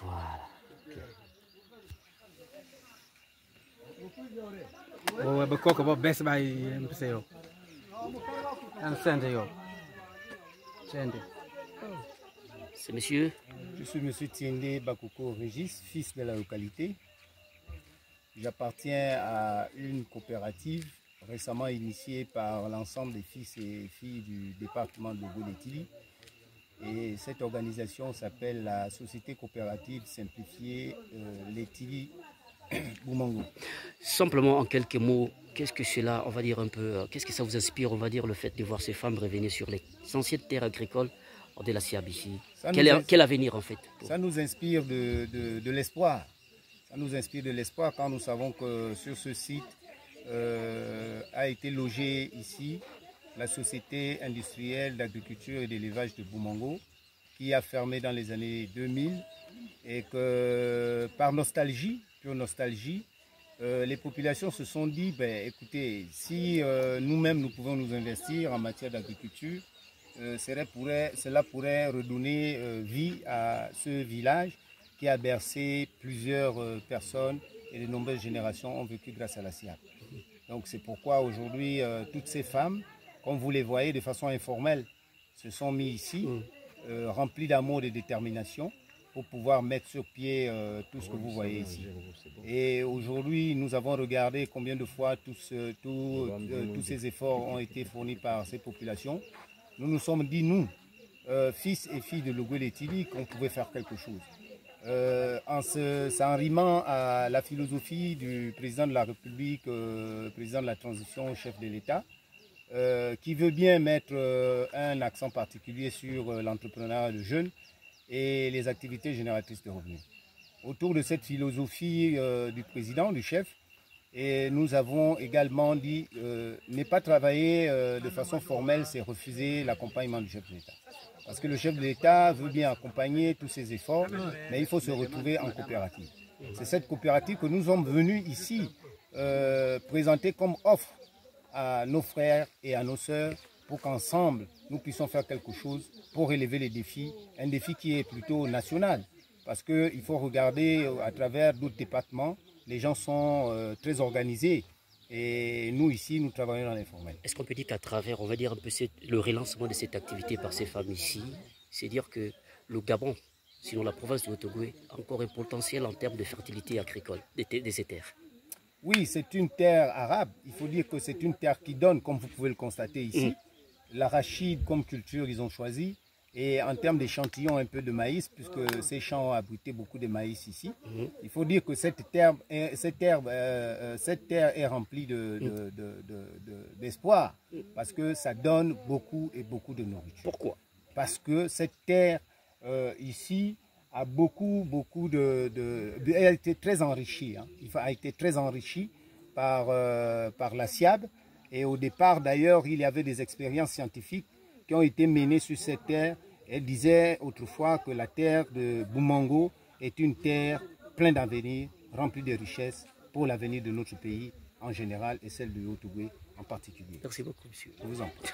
Voilà. C'est monsieur? Je suis monsieur Tiende Bakoko Régis, fils de la localité. J'appartiens à une coopérative récemment initiée par l'ensemble des fils et filles du département de Boletili. Et cette organisation s'appelle la Société coopérative simplifiée Letili Boumango. Simplement en quelques mots, qu'est-ce que cela, on va dire un peu, qu'est-ce que ça vous inspire, on va dire, le fait de voir ces femmes revenir sur les anciennes terres agricoles de la SIAB ici? Quel avenir en fait? Ça nous inspire de l'espoir. Ça nous inspire de l'espoir quand nous savons que sur ce site a été logée ici la société industrielle d'agriculture et d'élevage de Boumango, qui a fermé dans les années 2000 et que par nostalgie, pure nostalgie, les populations se sont dit, ben, écoutez, si nous-mêmes nous pouvons nous investir en matière d'agriculture, cela pourrait redonner vie à ce village qui a bercé plusieurs personnes et de nombreuses générations ont vécu grâce à la SIAB. Donc c'est pourquoi aujourd'hui, toutes ces femmes, comme vous les voyez de façon informelle, se sont mis ici, remplies d'amour et de détermination, pour pouvoir mettre sur pied tout ce que vous voyez ici. Et aujourd'hui, nous avons regardé combien de fois tous ces efforts ont été fournis par ces populations. Nous nous sommes dit, nous, fils et filles de Logoué-Letili, qu'on pouvait faire quelque chose. En rimant à la philosophie du président de la République, président de la transition, chef de l'État, qui veut bien mettre un accent particulier sur l'entrepreneuriat de jeunes et les activités génératrices de revenus. Autour de cette philosophie du président, du chef, et nous avons également dit ne pas travailler de façon formelle, c'est refuser l'accompagnement du chef de l'État. Parce que le chef de l'État veut bien accompagner tous ces efforts, mais il faut se retrouver en coopérative. C'est cette coopérative que nous sommes venus ici présenter comme offre à nos frères et à nos sœurs pour qu'ensemble nous puissions faire quelque chose pour relever les défis, un défi qui est plutôt national. Parce qu'il faut regarder à travers d'autres départements, les gens sont très organisés. Et nous, ici, nous travaillons dans l'informel. Est-ce qu'on peut dire qu'à travers, on va dire un peu le relancement de cette activité par ces femmes ici, c'est dire que le Gabon, sinon la province de Haut-Ogooué, a encore un potentiel en termes de fertilité agricole de ces terres? Oui, c'est une terre arabe. Il faut dire que c'est une terre qui donne, comme vous pouvez le constater ici. L'arachide comme culture, ils ont choisi. Et en termes d'échantillons, un peu de maïs, puisque ces champs ont abrité beaucoup de maïs ici. Il faut dire que cette terre est remplie d'espoir, parce que ça donne beaucoup et beaucoup de nourriture. Pourquoi? Parce que cette terre ici a elle a été très enrichie. Hein. A été très enrichie par la SIAB. Et au départ, d'ailleurs, il y avait des expériences scientifiques qui ont été menées sur cette terre. Elle disait autrefois que la terre de Boumango est une terre pleine d'avenir, remplie de richesses pour l'avenir de notre pays en général et celle de Haut-Ogooué en particulier. Merci beaucoup, monsieur. Je vous en prie.